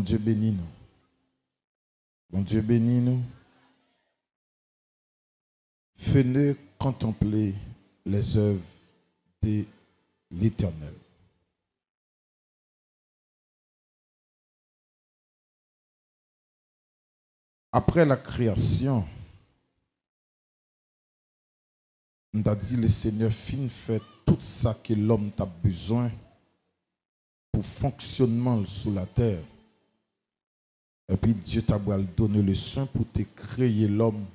Dieu bénit nous. Bon Dieu bénit nous. Venez contempler les œuvres de l'Éternel. Après la création, on a dit le Seigneur fin fait tout ça que l'homme a besoin pour fonctionnement sous la terre. Et puis Dieu t'a donné le soin pour te créer l'homme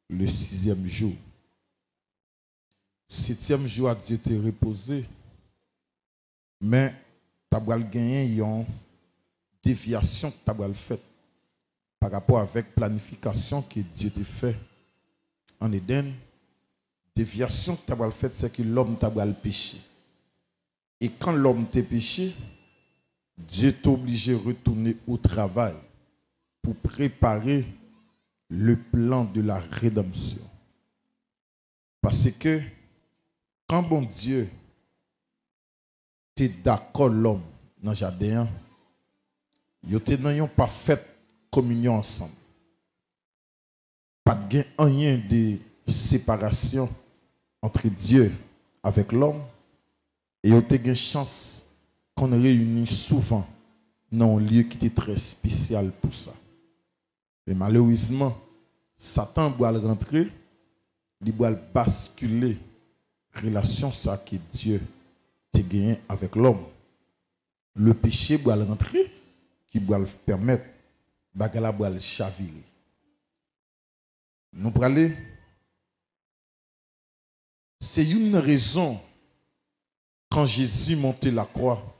le 6e jour. 7e jour, Dieu t'a reposé. Mais tu as gagné une déviation que tu as faite par rapport avec planification que Dieu t'a fait en Éden. Déviation que tu as faite, c'est que l'homme t'a péché. Et quand l'homme t'a péché, Dieu t'a obligé de retourner au travail pour préparer le plan de la rédemption. Parce que quand bon Dieu t'es d'accord l'homme dans le jardin, ils n'ont pas fait communion ensemble. Pas de rien de séparation entre Dieu avec l'homme. Et ils ont une chance qu'on réunit souvent dans un lieu qui était très spécial pour ça. Mais malheureusement, Satan doit rentrer, il doit basculer la relation ça que Dieu a gagné avec l'homme. Le péché doit rentrer, qui doit le permettre, bagala doit le chavirer. Nous parlons, c'est une raison quand Jésus montait la croix,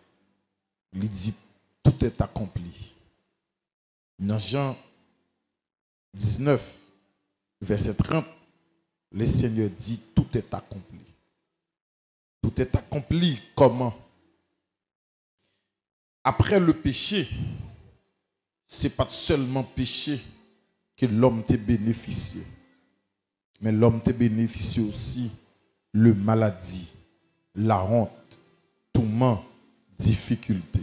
il dit tout est accompli. Dans Jean 19, verset 30, le Seigneur dit tout est accompli. Tout est accompli comment? Après le péché, ce n'est pas seulement péché que l'homme t'a bénéficié, mais l'homme t'a bénéficié aussi le maladie, la honte, tourment, difficulté.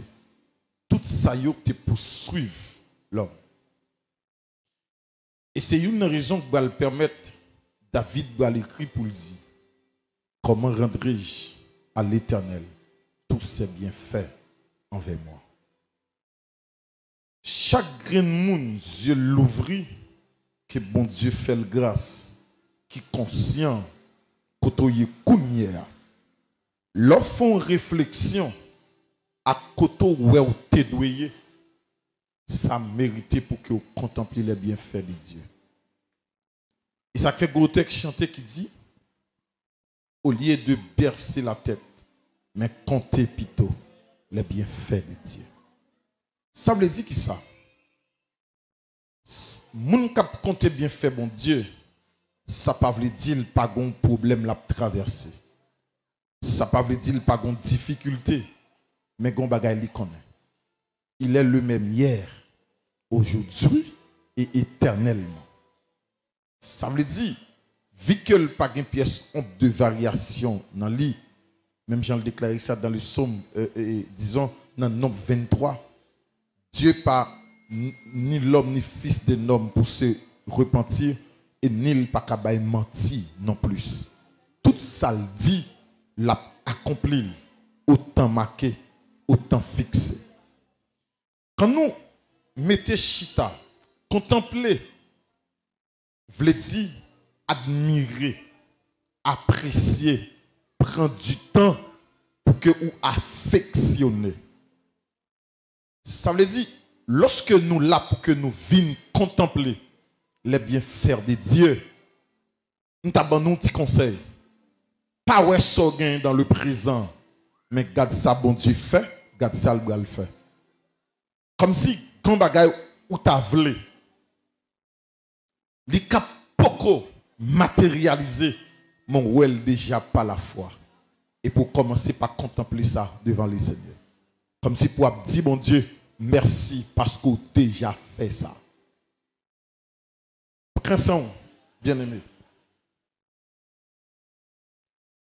Tout ça te poursuit l'homme. Et c'est une raison qui va le permettre, David va l'écrire pour le dire, comment rendrai-je à l'Éternel tous ses bienfaits envers moi. Chaque grain de monde, Dieu l'ouvrit, que bon Dieu fait le grâce, qui conscient, côté kounière. Lorsqu'on réflexion à côté où vous êtes doué, ça mérite pour que vous contempliez les bienfaits de Dieu. Et ça fait gros texte chanter qui dit, au lieu de bercer la tête, mais compter plutôt les bienfaits de Dieu. Ça veut dire qui ça? Moun kap compter bienfaits bon Dieu, ça pas veut dire pas de problème la traverser. Ça pas veut dire pas de difficulté, mais gon bagay li connaît. Il est le même hier, aujourd'hui et éternellement. Ça veut dire, vu que le pas de pièce de variation dans lui, même Jean le déclaré ça dans le psaume, disons, dans le nombre 23, Dieu pas ni l'homme ni fils d'un homme pour se repentir, et ni le pas capable mentir non plus. Tout ça le dit, l'a accompli, autant marqué, autant fixé. Quand nous mettons chita, contempler, veut dire admirer, apprécier, prendre du temps pour que vous affectionnez. Ça veut dire, lorsque nous là pour que nous vînes contempler les bienfaits de Dieu, nous t'abandonnons un petit conseil. Pas ouais ça dans le présent, mais garde ça bon Dieu fait, garde ça le fait. Comme si quand bagay ou ta vle, li cap poko matérialiser mon wel déjà par la foi. Et pour commencer par contempler ça devant les Seigneurs. Comme si pour dire mon Dieu, merci parce que vous déjà fait ça. Cresson, bien aimé.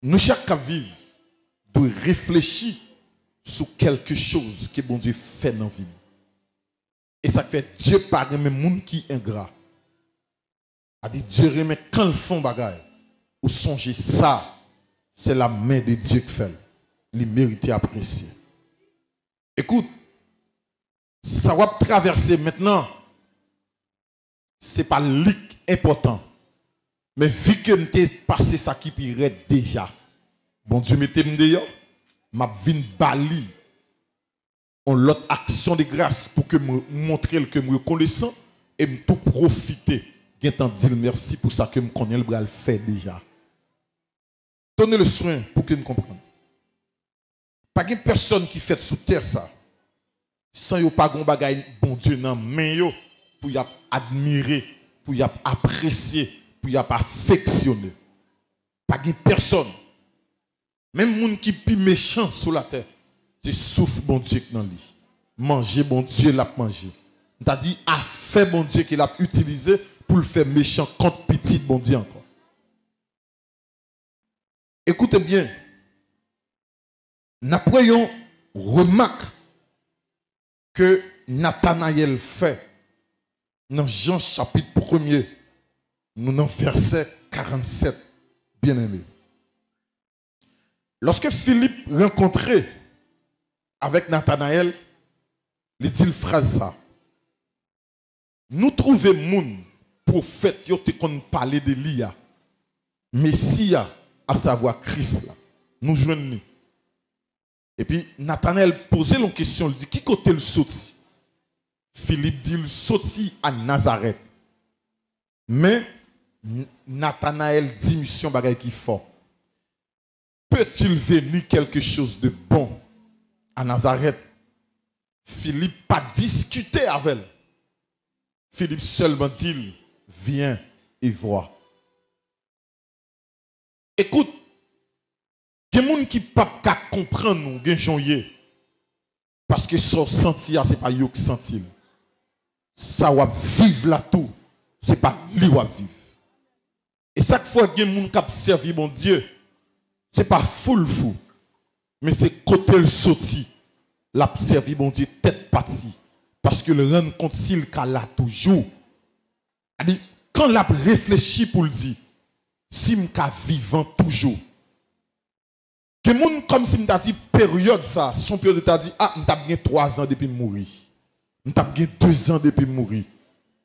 Nous chaque vivre doit réfléchir sur quelque chose que bon Dieu fait dans la vie. ça fait Dieu pas même monde qui ingrat. A dit Dieu remet quand le font bagaille. Ou songer ça, c'est la main de Dieu qui fait. Il mérite apprécier. Écoute, ça va traverser maintenant. C'est pas lique important. Mais vu que m'était passé ça qui pirait déjà. Bon Dieu mettez me dehors, m'a vinn bali. On l'autre action de grâce pour que me montrer que me reconnaissant et me tout profiter. Gen dire merci pour ça que me connais le bras le fait déjà. Donnez le soin pour que nous comprenions. Pas de personne qui fait sous terre ça. Sans yo pas gon bagay bon Dieu nan main yo pour y admirer, pour y apprécier, pour y affectionner. Pas de personne. Même moun qui pi méchant sur la terre, c'est souffle bon Dieu dans lui. Manger bon Dieu l'a mangé. T'as dit a fait bon Dieu qu'il a utilisé pour le faire méchant contre petit bon Dieu encore. Écoutez bien. Nous prenons remarque que Nathanaël fait dans Jean chapitre 1er, nous dans verset 47, bien aimé. Lorsque Philippe rencontrait avec Nathanaël, il dit une phrase ça. Nous trouvons moun prophète yo te kon parler de l'Ia, Messia, à savoir Christ là. Nous joignons. Et puis Nathanaël posait une question, il dit qui côté le sorti? Philippe dit il sorti à Nazareth. Mais Nathanaël dit mission bagay qui fort. Peut-il venir quelque chose de bon à Nazareth? Philippe pas discuté avec elle. Philippe seulement dit viens et vois. Écoute, il y a des gens qui ne peuvent pas comprendre nous, parce que ce senti, ce n'est pas eux qui sentent. Ça va vivre là tout, ce n'est pas lui qui va vivre. Et chaque fois que les gens qui servent mon Dieu, ce n'est pas fou, mais c'est côté le sorti, la servi mon Dieu tête partie. Parce que le rendre compte s'il là toujours. Quand la réfléchit pour le dire, si m'ka vivant toujours. Que moun comme si m'ta dit période ça, son période t'a dit ah m'ta bien 3 ans depuis mourir. M'ta bien 2 ans depuis mourir.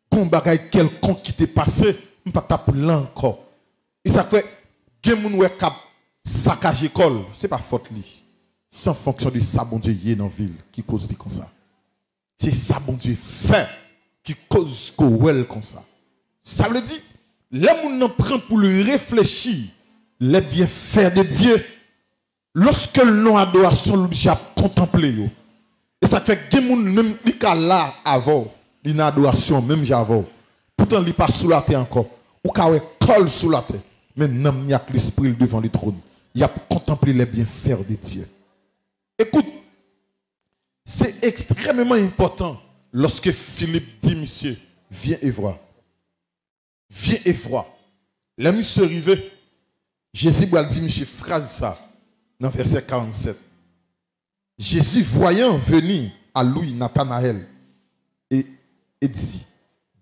Kon bagay quelconque qui t'est passé, m'pa t'a là encore. Et ça fait que moun wè k'ap saccage école, c'est pas faute li. C'est en fonction de ça bon Dieu yé dans ville qui cause dit comme ça. C'est ça bon Dieu fait qui cause qu'on comme ça. Ça veut dire les gens prennent pour le réfléchir les bienfaits de Dieu. Lorsque l'on adoration l'objet à contempler. Et ça fait que les gens même là avant, une adoration même j'avais. Pourtant il pas sous la terre encore. Ou quand colle sous la terre. Mais non, il y a l'esprit devant le trône. Il y a contempler les bienfaits de Dieu. Écoute, c'est extrêmement important lorsque Philippe dit, monsieur, viens et vois. Viens et vois. La monsieur arrivé, Jésus va dire, monsieur, phrase ça, dans verset 47. Jésus, voyant venir à lui Nathanaël, et dit,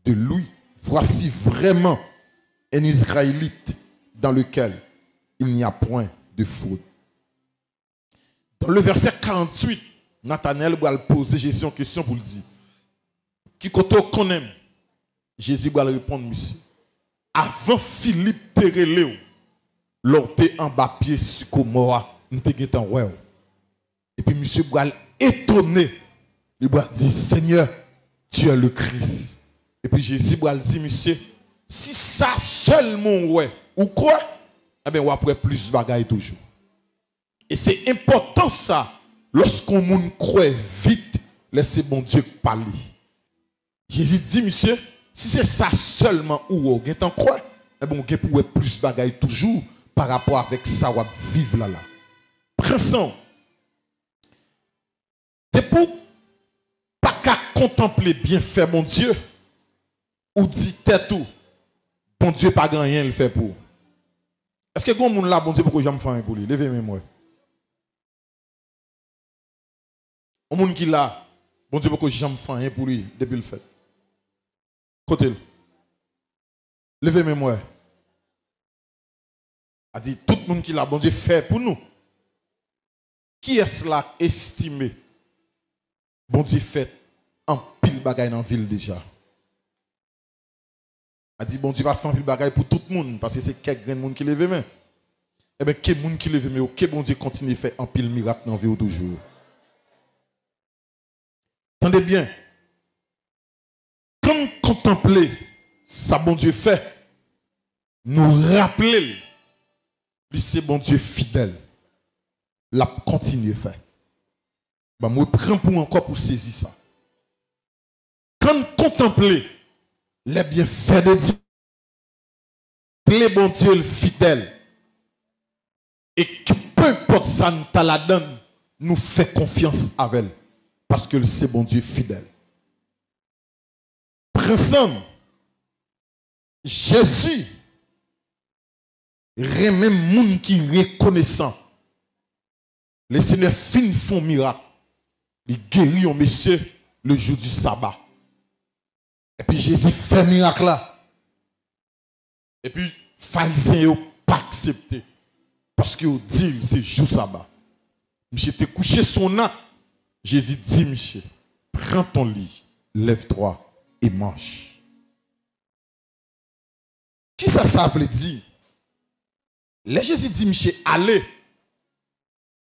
de lui, voici vraiment un Israélite dans lequel il n'y a point de fraude. Dans le verset 48, Nathanaël va poser Jésus une question pour lui dire. Qui côté qu'on aime? Jésus va répondre, monsieur. Avant Philippe te relé, l'or te en bas pied sur Comora, nous te guettant ouais. Et puis monsieur va étonné, il va dire Seigneur, tu es le Christ. Et puis Jésus va dire monsieur, si ça seulement ouais ou quoi, eh bien on après plus bagaille toujours. Et c'est important ça. Lorsqu'on moun croit vite, laissez bon Dieu parler. Jésus dit, monsieur, si c'est ça seulement ou on t'en croit, eh bien, on peut plus bagaille toujours par rapport avec ça ou vivre là. Pressons. Et pour pas qu'à contempler bien fait mon Dieu, ou dit tout, bon Dieu pas grand rien le fait pour. Est-ce que bon moun là, bon Dieu, pourquoi j'aime faire pour lui? Levez-moi moi. Au monde qui là, Bon Dieu, beaucoup de gens font rien pour lui depuis le fait. Côté. Levez-moi moi. A dit tout le monde qui l'a bon Dieu fait pour nous. Qui est-ce là estimé? Bon Dieu fait en pile bagaille dans la ville déjà. A dit bon Dieu va faire un pile bagaille pour tout le monde parce que c'est quelques monde qui lève main. Eh bien quel monde qui lève main, OK bon Dieu continue à faire un pile miracle dans la vie toujours. Attendez bien. Quand contempler ça bon Dieu fait, nous rappeler c'est bon Dieu fidèle. La continue à faire. Bah, moi, prends pour encore pour saisir ça. Quand contempler les bienfaits de Dieu, les bon Dieu le fidèle, et que peu importe ça nous la donne, nous fait confiance avec elle. Parce que c'est bon Dieu fidèle. Ensemble, Jésus remet moun qui reconnaissant. Les Seigneurs fin font miracle. Il guérit un monsieur le jour du sabbat. Et puis Jésus fait miracle là. Et puis pharisiens n'ont pas accepté. Parce qu'ils dit c'est jour sabbat. Monsieur te couché son acte. Jésus dit monsieur, prends ton lit, lève-toi et mange. Qui ça veut dire? Les Jésus dit monsieur allez.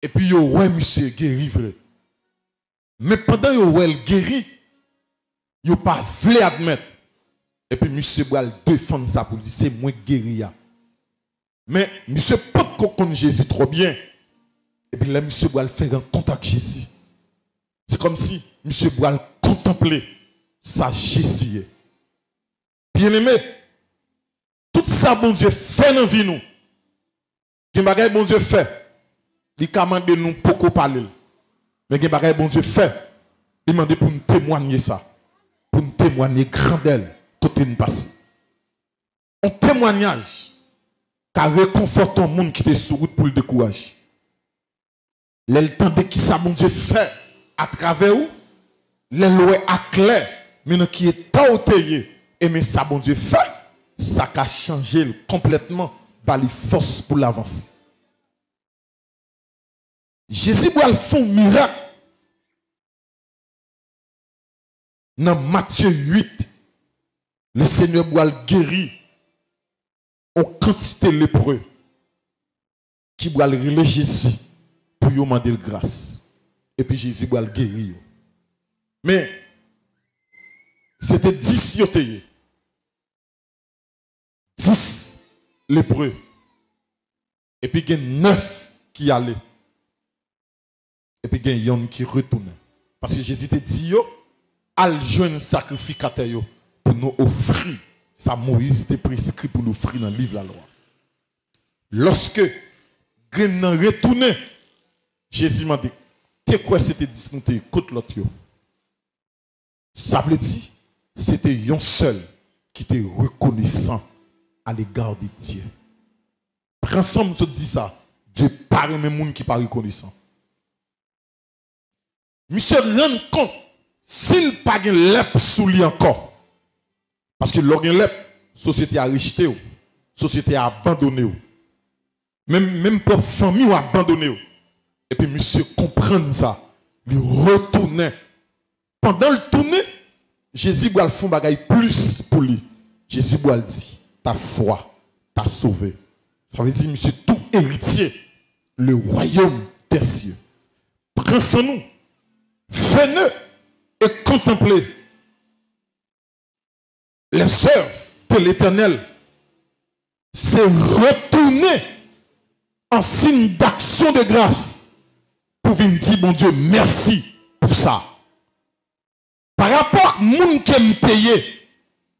Et puis yo ouais monsieur guéri vrai. Mais pendant yo ouais guéri, yo pas voulu admettre. Et puis monsieur boit défendre ça pour dire c'est moi guéri. Mais monsieur pas connaît Jésus trop bien. Et puis là monsieur boit faire un contact Jésus. C'est comme si monsieur boit contempler sa Jésus. Bien-aimé, tout ça bon Dieu fait dans la vie nous. Gen bagay bon Dieu fait. Il commande nous beaucoup parler. Mais gen bagay bon Dieu fait. Il demande pour nous témoigner ça. Pour nous témoigner grandeur côté nous passe. Un témoignage qui réconforte un monde qui est sur route pour le décourager. Le temps de qui ça bon Dieu fait à travers où les lois à clair mais qui est tauté et mais ça bon Dieu fait ça a changé complètement par les forces pour l'avancer. Jésus va faire un miracle. Dans Matthieu 8, le Seigneur va guérir en quantité lépreux qui va relayer Jésus pour lui demander grâce. Et puis Jésus va le guérir. Mais c'était 10 yotéyés. 10 lépreux. Et puis il y a 9 qui allaient. Et puis il y a un qui retournait. Parce que Jésus te dit, yo, al jeune sacrificateur pour nous offrir ça Moïse te prescrit pour nous offrir dans le livre de la loi. Lorsque Gren retourné, Jésus m'a dit, t'es quoi c'était dit nous te écoute l'autre yo. Ça veut dire c'était un seul qui était reconnaissant à l'égard de Dieu. Ensemble, je dis ça. Dieu parle même monde qui pas reconnaissant. Monsieur rend compte s'il pas de lèpre sous lui encore. Parce que l'organe lèpre, société a rejeté, société a abandonné. Même propre famille a abandonné. Et puis monsieur comprend ça. Il retourne. Pendant le tourner, Jésus va le faire bagaille plus pour lui. Jésus va le dire, ta foi t'a sauvé. Ça veut dire, monsieur, tout héritier, le royaume des cieux. Prends ça nous, fais-le et contemplez les œuvres de l'Éternel. C'est retourner en signe d'action de grâce pour venir dire, bon Dieu, merci pour ça. Par rapport à mon qui me paye,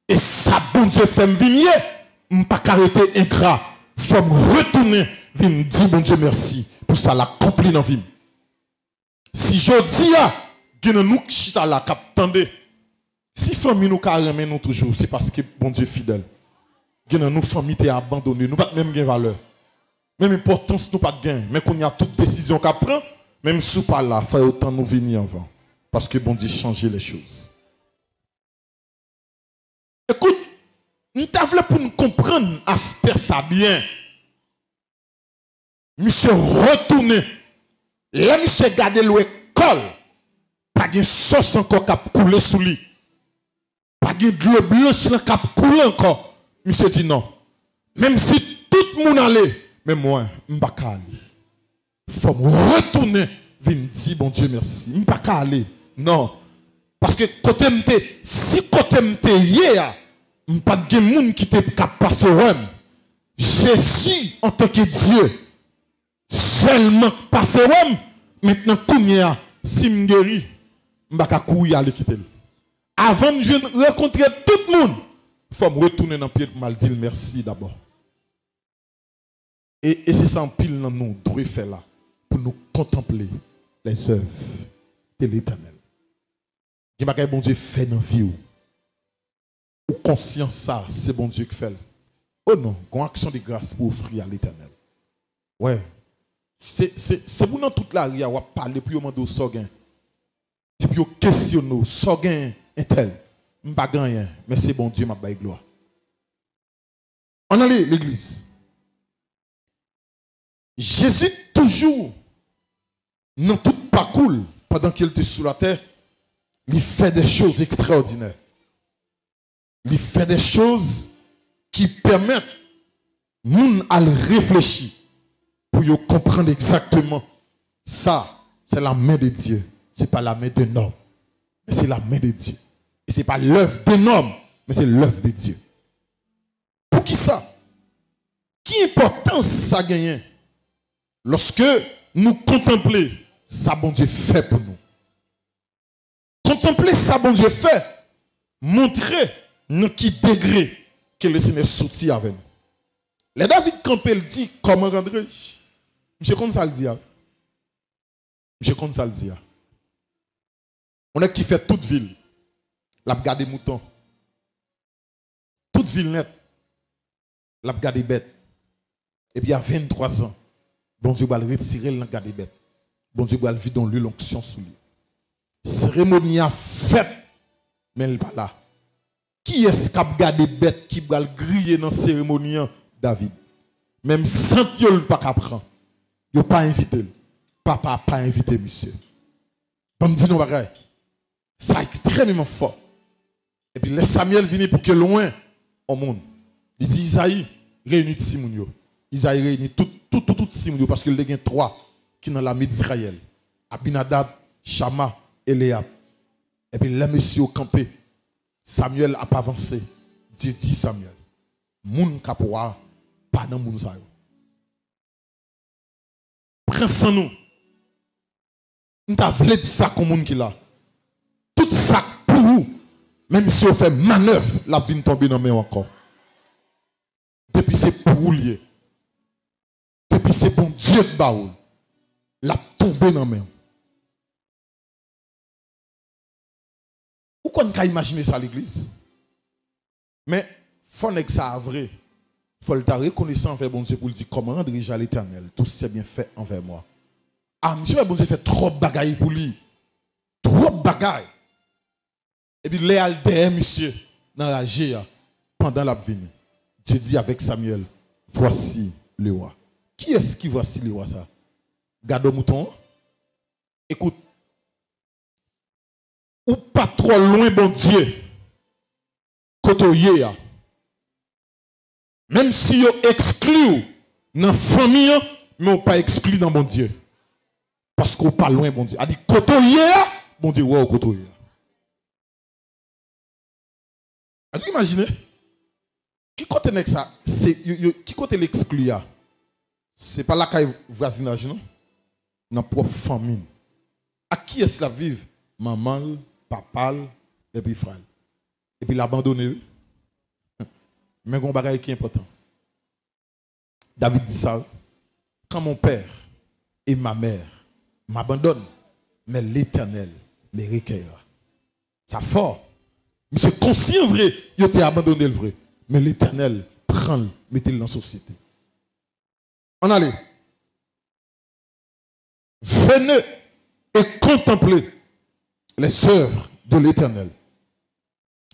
et ça, bon Dieu, fait me venir, je ne peux pas arrêter ingrat. Il faut me retourner, venir dire, bon Dieu, merci pour ça, l'accompli dans la vie. Si je dis, que nous chita la attendez, si famille nous carrément nous toujours, c'est parce que bon Dieu est fidèle. Que nous famille t'es abandonné, nous pas même gain valeur. Même importance nous pas de gain, mais qu'on y a toute décision qu'on prend, même sous pas là, faut autant nous venir avant. Parce que bon Dieu changeait les choses. Écoute, nous t'avons pour nous comprendre aspect ça bien. Monsieur retourné. Là, monsieur gardé l'école. Pas de sauce encore qui a coulé sous lui. Pas de l'eau blanche qui a coulé encore. Monsieur dit non. Même si tout le monde allait, mais moi, je ne peux pas aller. Il faut me retourner. Venir dire, bon Dieu, merci. Je ne peux pas aller. Non. Parce que côté m'te, si côté m'te hier, je ne peux pas de monde qui te passe au rhum. Jésus, en tant que Dieu, seulement passe au rhum. Maintenant, si je guéris, je ne peux pas courir aller quitter. Avant de rencontrer tout le monde, il faut me retourner dans le pied pour me dire merci d'abord. Et c'est ça en pile dans nous, devons faire là, pour nous contempler les œuvres de l'Éternel. Qui m'a bon Dieu fait dans la vie ou conscience ça, c'est bon Dieu qui fait. Oh non, une action de grâce pour offrir à l'Éternel. Ouais. C'est pour nous toute la ria, on va parler puis on m'a sorgain. Puis on questionne sorgain un tel. M'pas rien, mais c'est bon Dieu m'a baillé gloire. On allait l'église. Jésus toujours dans tout parcours pendant qu'il était sur la terre, il fait des choses extraordinaires. Il fait des choses qui permettent nous à réfléchir pour comprendre exactement ça. C'est la main de Dieu. Ce n'est pas la main d'un homme, mais c'est la main de Dieu. Et ce n'est pas l'œuvre d'un homme, mais c'est l'œuvre de Dieu. Pour qui ça? Qui importance ça gagne lorsque nous contemplons ça bon Dieu fait pour nous? Contempler ça bon Dieu fait, montrer dans qui degré que le Seigneur sorti avec nous. Les David Campbell dit comment rendre. Monsieur comme ça le dit. Monsieur comme ça le dit. On est qui fait toute ville. La garde mouton. Toute ville nette. La garde bête. Et puis à 23 ans, bon Dieu va le retirer le garde bête. Bon Dieu va le vider dans lui l'onction sous lui. Cérémonie a fait, mais elle n'est pas là. Qui est-ce qui a gardé bête qui va le griller dans la cérémonie David? Même sans Dieu ne pas prendre. Il n'a pas invité. Papa n'a pas invité, monsieur. Bon, me dit non, bagaille. C'est extrêmement fort. Et puis, laisse Samuel venir pour que loin au monde. Il dit Isaïe, réunit Simounio. Isaïe réunit tout Simounio parce qu'il y a 3 qui sont dans l'armée d'Israël. Abinadab, Shama et Léab. Et puis, les messieurs campé. Samuel n'a pas avancé. Dieu dit Samuel, moun kapwa, pas dans moun sa yo. Prends sans nous. Nous t'avons dit ça comme moun qui là. Tout ça pour vous. Même si on fait manœuvre, la vie tombe dans main encore. Depuis c'est pour vous lié. Depuis c'est bon Dieu de baoul. La tombe dans main. Ou qu'on peut imaginer ça à l'église? Mais il faut que ça vrai. Il faut le reconnaissant envers bon Dieu pour lui dire comment rendre à l'Éternel. Tout c'est bien fait envers moi. Ah, monsieur, bon Dieu fait trop de bagailles pour lui. Trop de bagailles. Et puis, Léal derrière, monsieur, dans la GA, pendant la venue, Dieu dit avec Samuel, voici le roi. Qui est-ce qui voici le roi ça? Garde au mouton. Écoute. Ou pas trop loin, bon Dieu. Côté même si vous excluez dans la famille, mais vous pas exclu dans mon Dieu. Parce que vous pas loin, bon Dieu. A dit côté bon Dieu, ouais, côté. Vous imaginez? Qui côté ça? Qui côté l'exclu? C'est pas la caille voisinage, non? Dans propre famille. À qui est-ce la vive? Maman, papa, et puis frère. Et puis l'abandonner. Mais il y a un bagage qui est important. David dit ça. Quand mon père et ma mère m'abandonnent, mais l'Éternel les recueillera. Ça fort. Mais c'est conscient vrai, il a abandonné le vrai. Mais l'Éternel prend le, mettez-le dans la société. On allait. Venez et contemplez les œuvres de l'Éternel,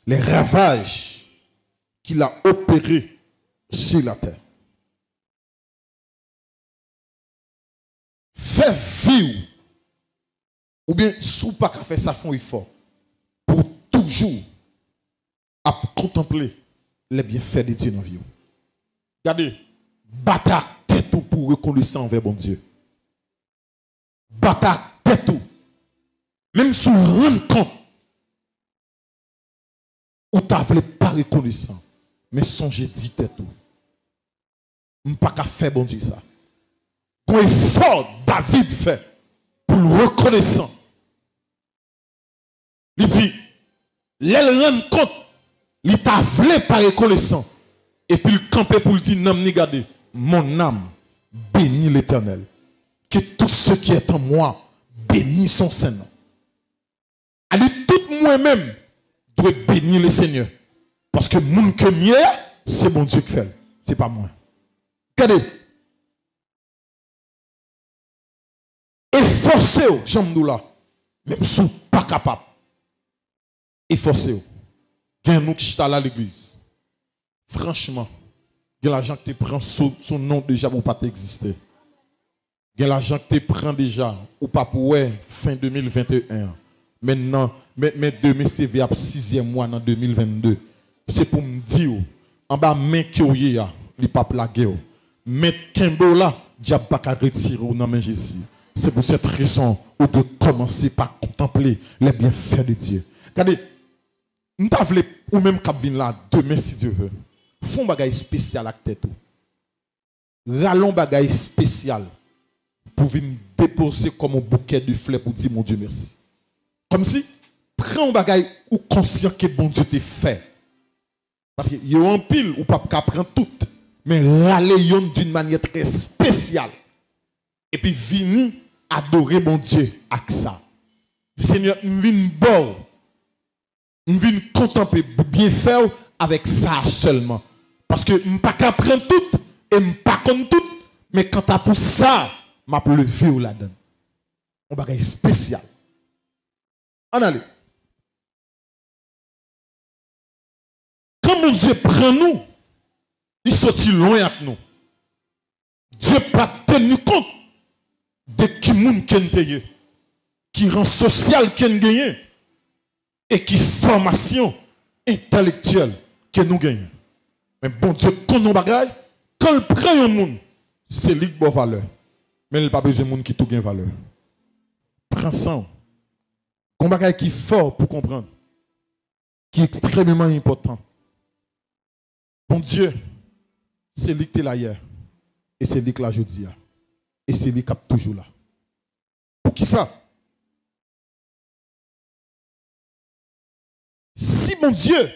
les ravages qu'il a opérés sur la terre. Fais vivre, ou bien sous pas qu'à faire ça font effort, pour toujours à contempler les bienfaits de Dieu dans la vie. Regardez, bataille tête pour reconnaître envers bon Dieu. Bataille tête, même si vous rendez compte, ou tu n'avez pas reconnaissant, mais songez dit tête. Je ne peux pas faire bon Dieu ça. Quand effort David fait pour le reconnaissant, il dit, l'elle rend compte, il t'a voulu pas reconnaissant, et puis il campait pour le dire, non, regardez, mon âme bénit l'Éternel, que tout ce qui est en moi bénit son Seigneur. Allez, tout moi-même doit bénir le Seigneur, parce que mon que mieux, c'est bon Dieu qui fait, c'est pas moi. Regardez. Efforcez-vous, j'aime là, même si vous pas capable. Efforcez-vous. Il y a nous qui sont à l'église. Franchement, il y a l'argent qui te prend son nom déjà pour ne pas exister. Il y a l'argent qui te prend déjà ou pas pour fin 2021. Maintenant, mais 2000 à 6e mois dans 2022. C'est pour me dire, en bas, main qui est là, il n'y a pas plagué. Mais Kimbo là, diable pas qu'à retirer au nom de Jésus. C'est pour cette raison où de commencer par contempler les bienfaits de Dieu. Regardez, nous t'avons ou même quand vient là demain si Dieu veut. Font bagaille spécial à tête. Rallons bagaille spécial pour venir déposer comme un bouquet de fleurs pour dire mon Dieu merci. Comme si prends un bagaille ou conscient que bon Dieu t'a fait. Parce qu'il y a un pile ou pas qu'à prendre tout, mais râler d'une manière très spéciale. Et puis venir adorer mon Dieu avec ça. Seigneur, je viens bon. Je viens contempler bien faire avec ça seulement. Parce que je ne peux pas prendre tout et je ne peux pas prendre tout. Mais quand tu as pour ça, je vais lever ou la donne. Un bagage spécial. On allez. Quand mon Dieu prend nous, il sortit loin avec nous. Dieu n'a pas tenu compte de qui moun ken qui rend social ken gagné et qui formation intellectuelle que nous gagnons. Mais bon Dieu, quand nous bagaille, quand il prend un monde, c'est lui qui a valeur. Mais il n'a pas besoin de monde qui tout gagne valeur. Prends ça. Un bagaille qui est fort pour comprendre, qui est extrêmement important. Bon Dieu, c'est lui qui est là hier et c'est lui qui est là aujourd'hui. Et c'est lui qui est toujours là. Pour qui ça? Si mon Dieu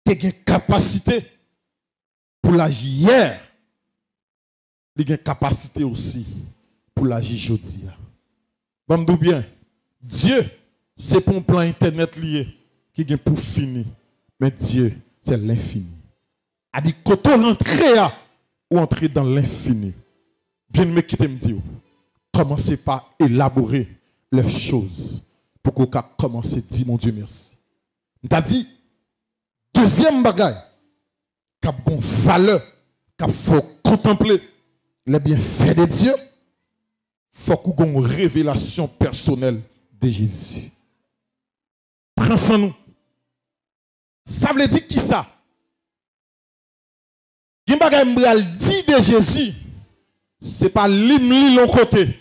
a une capacité pour l'agir hier, il a une capacité aussi pour l'agir aujourd'hui. Bon, bien, Dieu, c'est pour un plan internet lié qui est pour finir. Mais Dieu, c'est l'infini. A dit, quand on rentre ou entrer dans l'infini. Bien aimé qui me dit, commencez par élaborer les choses pour qu'on commence à dire mon Dieu merci. T'as dit, deuxième bagaille, qui a une valeur, qu'il faut contempler les bienfaits de Dieu, il faut qu'on ait une révélation personnelle de Jésus. Prends ça nous. Ça veut dire qui ça? Il y a un bagaille dit de Jésus. Ce n'est pas l'imli l'on côté.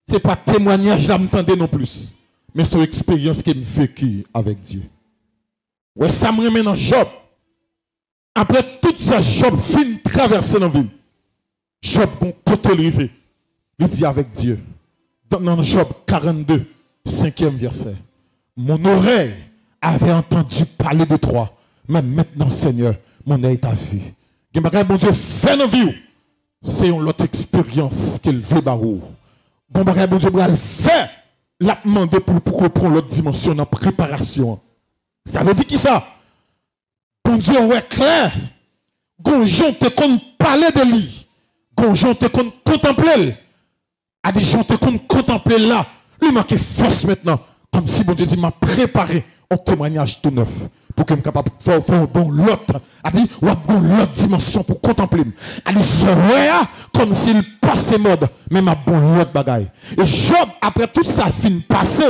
Ce n'est pas témoignage d'entendre non plus. Mais c'est une expérience que j'ai vécue avec Dieu. Ouais, ça me remet dans Job. Après tout ça, Job fin traverser dans la ville. Job, côté levé. Il dit avec Dieu. Dans Job 42, 5e verset. Mon oreille avait entendu parler de toi. Mais maintenant, Seigneur, mon œil t'a vu. Mon Dieu, fait dans la vie. C'est une autre expérience qu'il veut barou. Bon bagay bon Dieu va faire, l'a demandé pour prendre l'autre dimension en préparation. Ça veut dire qui ça? Bon Dieu ouais clair. Gonjon te kon parler de lui. Gonjon te kon contempler. A dit jon te kon contempler là. Lui manque force maintenant. Comme si bon Dieu dit, m'a préparé un témoignage tout neuf. Pour que je sois capable de faire l'autre. A dit, ou l'autre dimension pour contempler. Elle dit, comme s'il passait mode. Mais ma bon l'autre bagaille. Et Job, après tout ça, fin passé.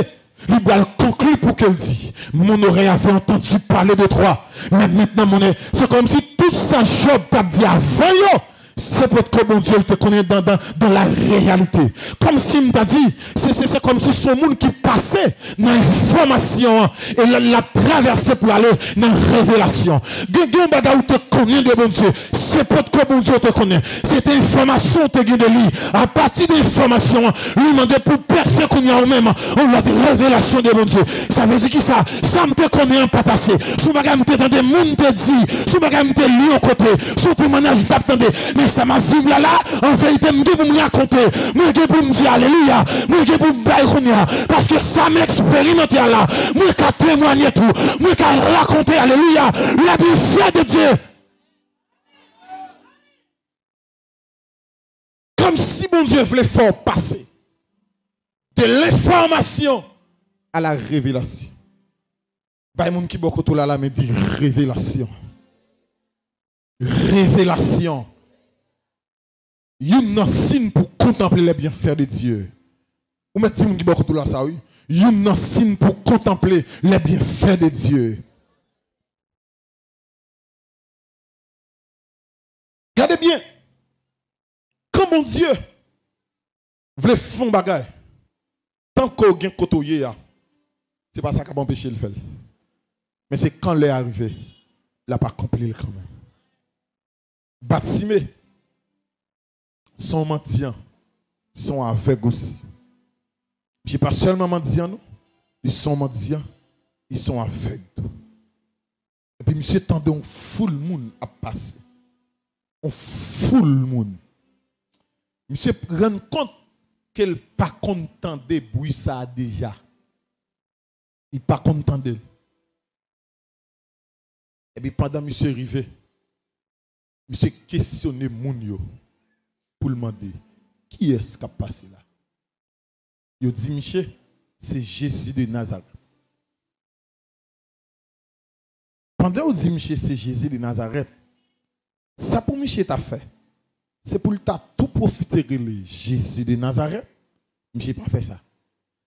Il va conclure pour qu'elle dise, mon oreille avait entendu parler de toi. Mais maintenant, c'est comme si tout ça, Job t'a dit avant. C'est pour que mon Dieu te connaît dans la réalité. Comme s'il t'a dit, c'est comme si son monde qui passait dans l'information et l'a traversé pour aller dans la révélation. Quelqu'un qui te connaît de mon Dieu, c'est pour que mon Dieu te connaît. Cette information te guide de lui. À partir de l'information, lui demander pour percer qu'on y a même, on a des révélations de mon Dieu. Ça veut dire que ça me te connaît en patassé. Si vous me te des monde te dit, si vous me te lu au côté, si vous témoignage t'attendez. Mais ça m'a vu là, en vérité, je pour me raconter, je pour me dire alléluia, je pour me bailler, parce que ça m'expérimenté là, je peux témoigner tout, je peux raconter alléluia, la bienfait de Dieu. Comme si mon Dieu voulait faire passer de l'information à la révélation. Il y a des gens qui beaucoup tout là, me dit révélation. Révélation. Il y a un signe pour contempler les bienfaits de Dieu. Vous mettez qui beaucoup tout là, ça oui. Il y a un signe pour contempler les bienfaits de Dieu. Regardez bien. Quand mon Dieu voulait faire un bagage, tant qu'on a un côté, c'est pas ça qui va empêcher le faire. Mais c'est quand l'est arrivé, il n'a pas accompli quand même. Baptisé, sont mendiants, sont aveugles aussi. Je ne pas seulement mendiants, non, ils sont mendiants, ils sont aveugles. Et puis, monsieur, tendait un full monde à passer. Un full monde. Monsieur, rend compte qu'elle n'est pas content de bruit ça déjà. Il n'est pas content d'elle. Et puis, pendant que monsieur est arrivé, monsieur questionne moun yo pour le demander qui est-ce qui a passé là. Il dit monsieur, c'est Jésus de Nazareth. Pendant qu'il dit monsieur, c'est Jésus de Nazareth, ça pour monsieur t'a fait. C'est pour t'a tout profiter de Jésus de Nazareth. Monsieur pas fait ça.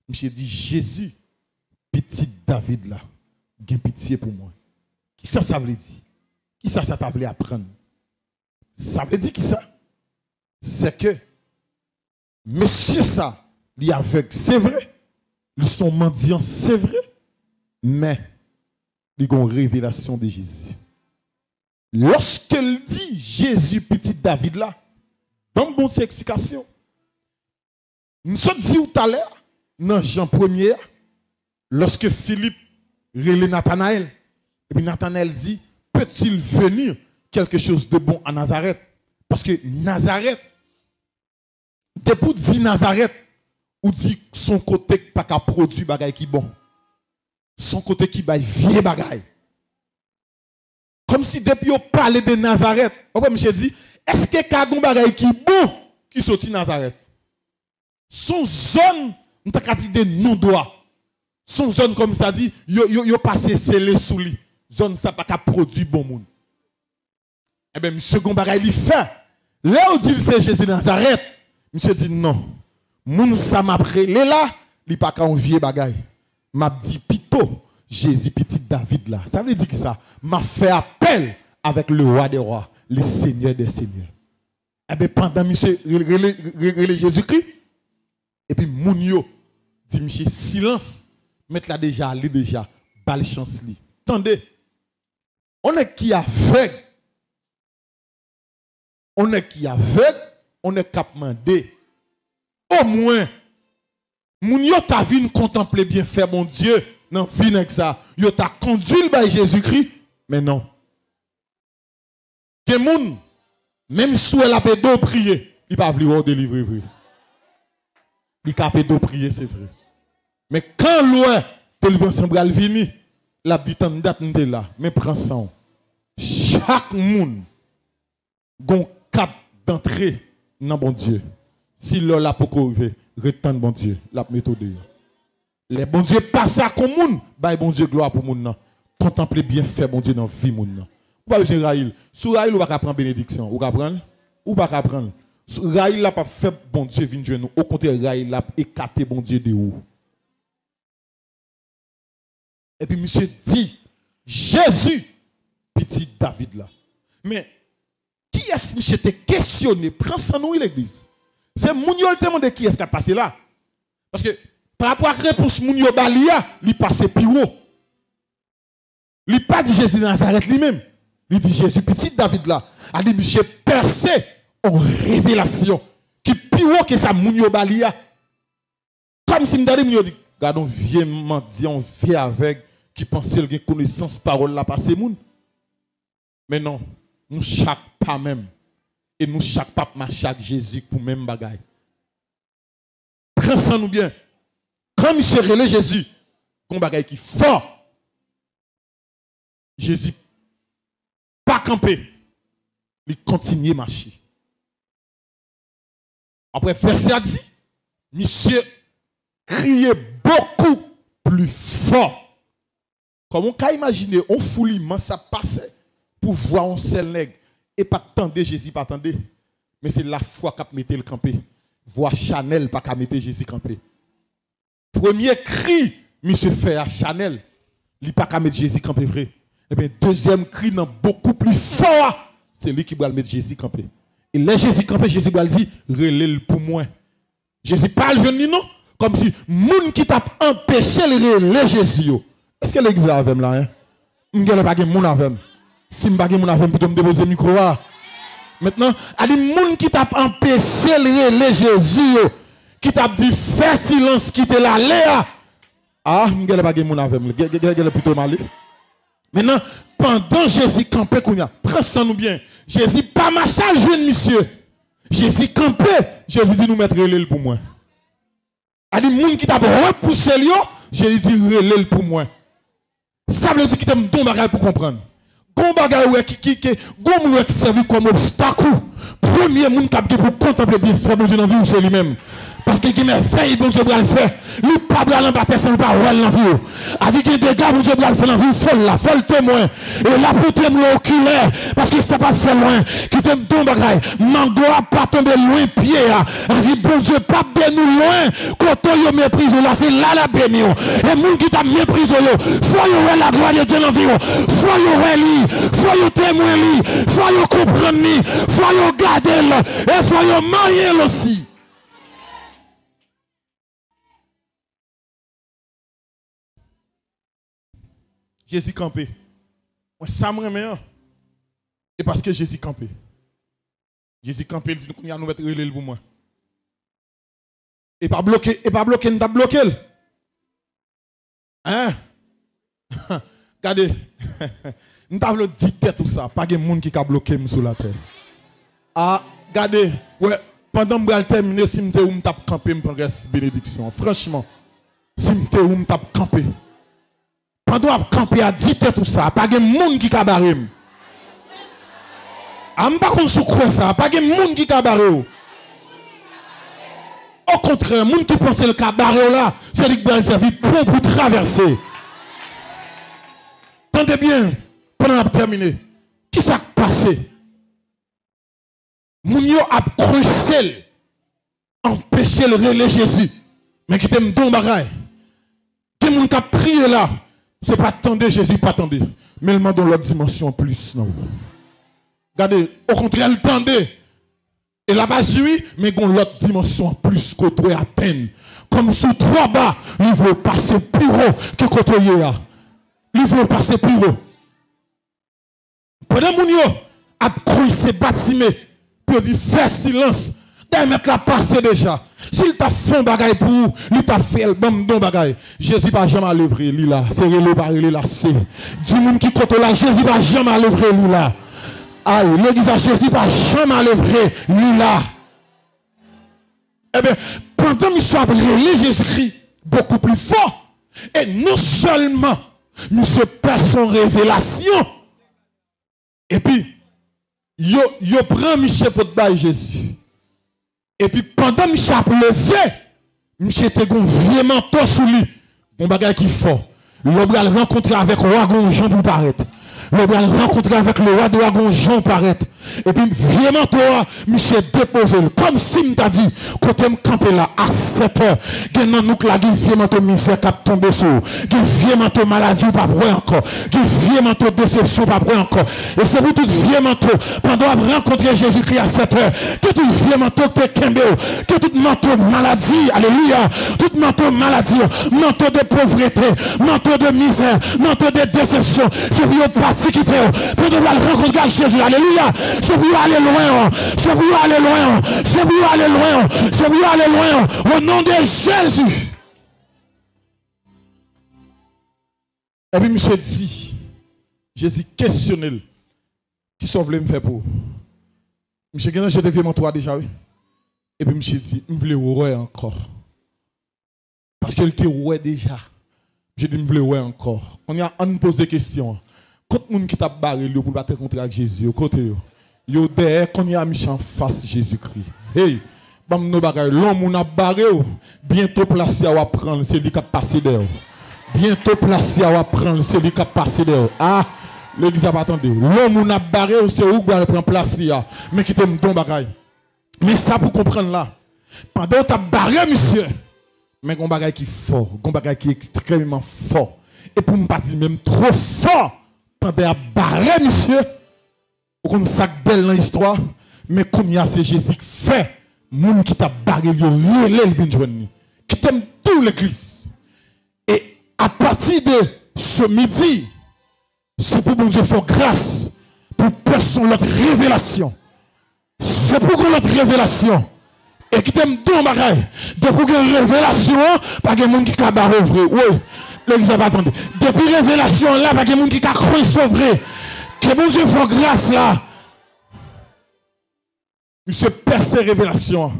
Monsieur dit Jésus, petit David là, gain pitié pour moi. Qui ça veut dire? Qui ça t'a voulu apprendre? Ça veut dire qui ça? C'est que monsieur ça, il est aveugle, c'est vrai. Ils sont mendiants, c'est vrai. Mais il y a une révélation de Jésus. Lorsqu'il dit Jésus, petit David là, dans une bonne explication, nous sommes dit tout à l'heure, dans Jean 1er, lorsque Philippe relève Nathanaël, et puis Nathanaël dit, peut-il venir quelque chose de bon à Nazareth? Parce que Nazareth, depuis dit Nazareth, ou dit son côté pas qu'à produire bagay qui bon. Son côté qui baille vieux bagay. Comme si depuis on parlait de Nazareth, on monsieur dit, est-ce que kagon bagay qui bon qui sorti Nazareth? Son zone, on t'a dit de non-droit. Son zone comme ça dit, yo passé scellé sous lui. Zone ça pas qu'à produire bon monde. Eh bien, monsieur Gombagay, il fait. Là où dit c'est Jésus de Nazareth, monsieur dit non. Moun ça m'a prélé là, il pas qu'à envier bagay. M'a dit pito, Jésus petit David là. Ça veut dire que ça m'a fait appel avec le roi des rois, le Seigneur des seigneurs. Eh bien, pendant monsieur relé Jésus-Christ, et puis moun yo dit monsieur silence, mettre là déjà, ali déjà, bal chance li. Attendez, on est qui aveugle. On est qui aveugle, on est cap mandé. Au moins, moun yo ta vin contempler bien fait mon Dieu, non fin avec ça. Yo ta conduit par Jésus-Christ, mais non. Que moun, même si elle a pédo prier, il va vouloir délivrer vrai. Il a pédo prier, c'est vrai. Mais quand loin, délivrance semble venir, la petite en date là, mais prends ça. Chaque moun gon cap d'entrée dans bon Dieu. Si l'on l'a pour arriver, retenez bon Dieu, la méthode. Les bon Dieu passent à comme moun, bah bon Dieu gloire pour moun nan. Contempler bien fait bon Dieu dans vie moun nan. Ou pas besoin Raïl. Sous Raïl ou pas prendre bénédiction, ou pas prendre ou pas prendre. Raïl là pas fait bon Dieu vinn jouer nous. Au contraire Raïl là écarté bon Dieu de haut. Et puis monsieur dit Jésus petit David là. Mais qui est-ce que monsieur te questionné prend sans nous l'église. C'est moun yo le demande qui est-ce qui a passé là. Parce que par rapport à la réponse moun yo balia, il passe piro. Il pas dit Jésus de Nazareth lui-même. Il dit Jésus petit David là. A dit monsieur percé en révélation qui piro que ça moun yo balia. Comme si m'dade moun yo dit regarde on vieux mendiant, on vieux avec qui pensait qu'il connaissance parole là passer moun. Mais non, nous chaque pas même et nous chaque pas marche avec Jésus pour même bagaille. Prends ça nous bien. Quand monsieur relève Jésus, qu'on bagaille qui fort. Jésus pas campé. Il continue à marcher. Après verset a dit, monsieur criait beaucoup plus fort. Comment on peut imaginer on foulement ça passait pour voir un seul nègre et pas attendre Jésus pas attendre. Mais c'est la foi qu'a metté le campé. Voir Chanel pas qu'a mettre Jésus campé. Premier cri, monsieur fait à Chanel, il pas qu'à mettre Jésus campé vrai. Et bien deuxième cri non beaucoup plus fort, c'est lui qui va mettre Jésus campé. Et là Jésus campé, Jésus va dire relève pour moi. Jésus parle jeune non comme si moun qui t'a empêché le relève Jésus. Est-ce que l'église avec là hein? M'gèle pas gen moun avec. Si m'pa gen moun avec pour me déposer micro là. Maintenant, a dit moun qui t'a empêché le relève Jésus. Qui t'a dit fais silence qui te la là. Ah, m'gèle pas gen moun avec. M'gèle plutôt mal. Maintenant, pendant Jésus campé kounya, prends ça nous bien. Jésus pas marcher jeune monsieur. Jésus campé, Jésus dit nous mettre relève pour moi. A dit moun qui t'a repoussé lui, Jésus dit relève pour moi. Ça veut dire qu'il t'aime ton bagage pour comprendre. Gon bagage qui gon moun qui servi comme obstacle. Premier moun qui pour contempler bien frère bon Dieu dans vie c'est lui-même. Parce que qui fait bon Dieu va le faire. Lui pas blanc en bataille sans pas voir dans vie. A dit que des gars bon Dieu va le faire dans vie folle témoin. Et là pour témoin oculaire parce que ça pas fait loin. Qui t'aime ton bagage. Mango a pas tomber loin pied a. A dit bon Dieu pas bien nous loin. Quand yo méprise là c'est là la béni. Et moun qui t'a méprise yo, faut yo la gloire de Dieu dans vie. Faut yo li, faut yo témoin li, faut yo comprendre li, faut yo garder là et faut yo marier aussi. Jésus campé. Moi, ça me remet. Et parce que Jésus campé. Jésus campé, il dit nous mettre relais pour moi. Et pas bloqué, nous t'a bloqué. Hein? Regardez, nous t'a dit tout ça. Pas de monde qui a bloqué sur la terre. Ah, regardez, ouais, pendant que je terminer, si je suis campé, je prends bénédiction. Franchement, si je suis campé. Pendant que camper à dit tout ça, pas de monde qui cabaret. Am pas qu'on soucre ça, pas de monde qui cabaret. Au contraire, monde qui pense le cabaret là, c'est lui qui va servir pour traverser. Tendez bien, pendant que terminer, qui s'est passé? Moun yo a crucé, empêché le relais Jésus, mais qui t'aime don bagay. Qui moun qui a prié là? C'est pas attendre Jésus, pas attendre. Mais il m'a donné l'autre dimension en plus. Non. Regardez, au contraire, il tendait. Et là-bas, oui, mais il y a l'autre dimension en plus qu'on doit atteindre. Comme sous trois bas, il veut passer plus haut que côté là. Il veut passer plus haut. Pendant que nous avons cru ces bâtiments, pour faire silence. D'ailleurs, mettre la passer déjà. S'il t'a fait un bagay pour vous, il t'a fait le bon bagay. Jésus va jamais lever, lui là. C'est relé par relé là. C'est du monde qui compte là. Jésus va jamais lever, lui là. Aïe, l'église à Jésus va jamais lever, lui là. Eh bien, pendant qu'il soit relé Jésus-Christ, beaucoup plus fort. Et non seulement, nous se passons révélation. Et puis, yo prend Michel pour te Jésus. Et puis pendant que Michel a levé, Michel était un vieux manteau sous lui. On bagage qui fort. L'homme va rencontrer avec le roi Jean pour paraître. L'homme va rencontrer avec le roi de Wagon Jean paraître. Et puis, vraiment, toi, monsieur déposé. Comme si m't'a dit, quand me camper là, à 7 heures, qu'il y a nous là, qui vraiment ton misère qui a tombé sur, qui vraiment ton maladie pas prêt encore, qui vraiment ton déception pas prêt encore. Et c'est pour tout vraiment tout, pendant rencontrer Jésus-Christ à 7 heures, que tout vraiment tout te kembe, que tout manteau maladie, alléluia, tout manteau maladie, manteau de pauvreté, manteau de misère, manteau de déception, c'est pour partir qui fait, pendant rencontrer Jésus, alléluia. C'est pour aller loin, c'est pour aller loin, c'est pour aller loin, c'est pour aller loin, au nom de Jésus. Et puis, monsieur dit, Jésus questionnel, qui sauve me faire pour. Monsieur, je devais mon toit déjà, oui. Et puis, monsieur dit, je voulais ouais encore. Parce qu'il était ouais déjà. Je dis, je voulais ouais encore. On a à nous poser des questions. Quand les gens qui t'a barré pour pas te rencontrer avec Jésus, côté yo derrière qu'on y a mis en face Jésus-Christ. Hey, bam no bagay, l'homme a barré bientôt placé à prendre, c'est lui qui a passé dehors. Bientôt placé à prendre, c'est lui qui a passé dehors. Ah, l'église a pas attendu. L'homme a barré, c'est où qui prendre place là, mais qui t'aime ton bagay. Mais ça pour comprendre là, pendant que tu as barré monsieur, mais un bagay qui est fort, un bagay qui est extrêmement fort. Et pour me pas dire même trop fort, pendant que tu as barré monsieur, comme ça belle dans l'histoire, mais comme il y a c'est Jésus qui fait, moun qui t'a barré, il vient joindre, qui t'aime tout l'église. Et à partir de ce midi, c'est pour bon Dieu faire grâce pour personne l'autre révélation. C'est pour que l'autre révélation. Et qui t'aime tout bagaille. Depuis que révélation, pas de monde qui a barré vrai. Oui, l'église va attendre. Depuis révélation là, pas de monde qui a cru sauver. Que bon Dieu fait grâce là. Monsieur percé révélation.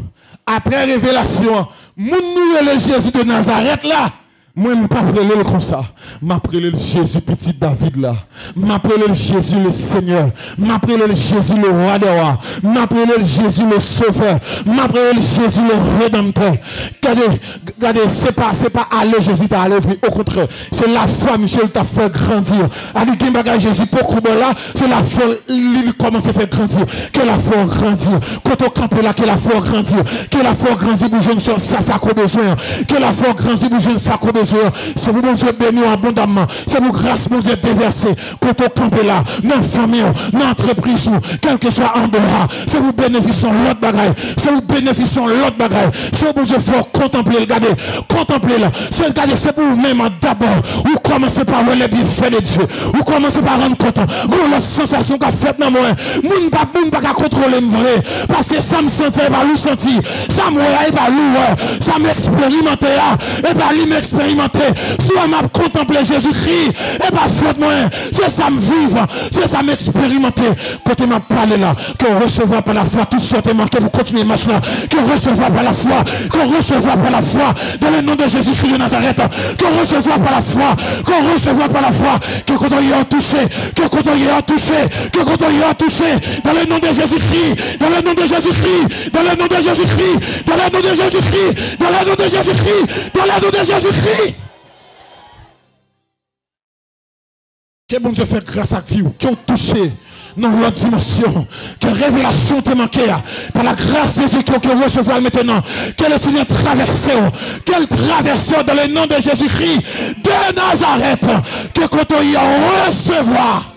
Après révélation, mon nous le Jésus de Nazareth là. Moi, je ne pas appeler comme ça. Je m'appelle Jésus petit David là. Je m'appelle Jésus le Seigneur. Je m'appelle Jésus le roi des rois. Je m'appelle Jésus le sauveur. Je m'appelle Jésus le rédempteur. Regardez, c'est pas aller Jésus t'a allé. Au contraire, c'est la foi, Michel, t'a fait grandir. Avec un bagage Jésus pour couper là, c'est la foi, il commence à faire grandir. Que la foi grandir. Quand on campe là, que la foi grandir. Que la foi grandir pour jeune ça qu'on besoin. Que la foi grandir pour jeune ça qu'on besoin. C'est pour mon Dieu béni abondamment. C'est pour grâce mon Dieu déversé. Quand on campe là, dans la famille, dans l'entreprise, quel que soit en dehors, c'est pour bénéficier l'autre bagaille. C'est pour bénéficier l'autre bagaille. C'est pour Dieu faut contempler, regarder. Contempler là. C'est pour vous-même d'abord. Vous commencez par voir les bienfaits de Dieu. Vous commencez par rendre compte. Vous la sensation qu'a fait dans moi. Moun pas contrôler vrai. Parce que ça me sentait pas lui sentir. Ça me voyait pas lui. Ça m'expérimentait. Et pas lui m'expérimenter. Soit m'a contemplé Jésus-Christ. Et pas faute moi. C'est ça me vivre. C'est ça m'expérimenter. Quand on m'a parlé là. Que recevoir par la foi. Tout sorte manqué pour continuer marche là. Que recevoir par la foi. Que recevoir par la foi. Dans le nom de Jésus-Christ de Nazareth. Que recevoir par la foi. Que recevoir par la foi. Que quand on y a touché. Que quand on y a touché. Que quand on y a touché. Dans le nom de Jésus-Christ. Dans le nom de Jésus-Christ. Dans le nom de Jésus-Christ. Dans le nom de Jésus-Christ. Dans le nom de Jésus-Christ. Dans le nom de Jésus-Christ. Que bon Dieu fait grâce à vous, qui ont touché dans l'autre dimension, que révélation te manquait, par la grâce de Dieu qui recevoir maintenant, que le Seigneur traverse, qu'elle traverse dans le nom de Jésus-Christ de Nazareth, que quand on y a recevoir.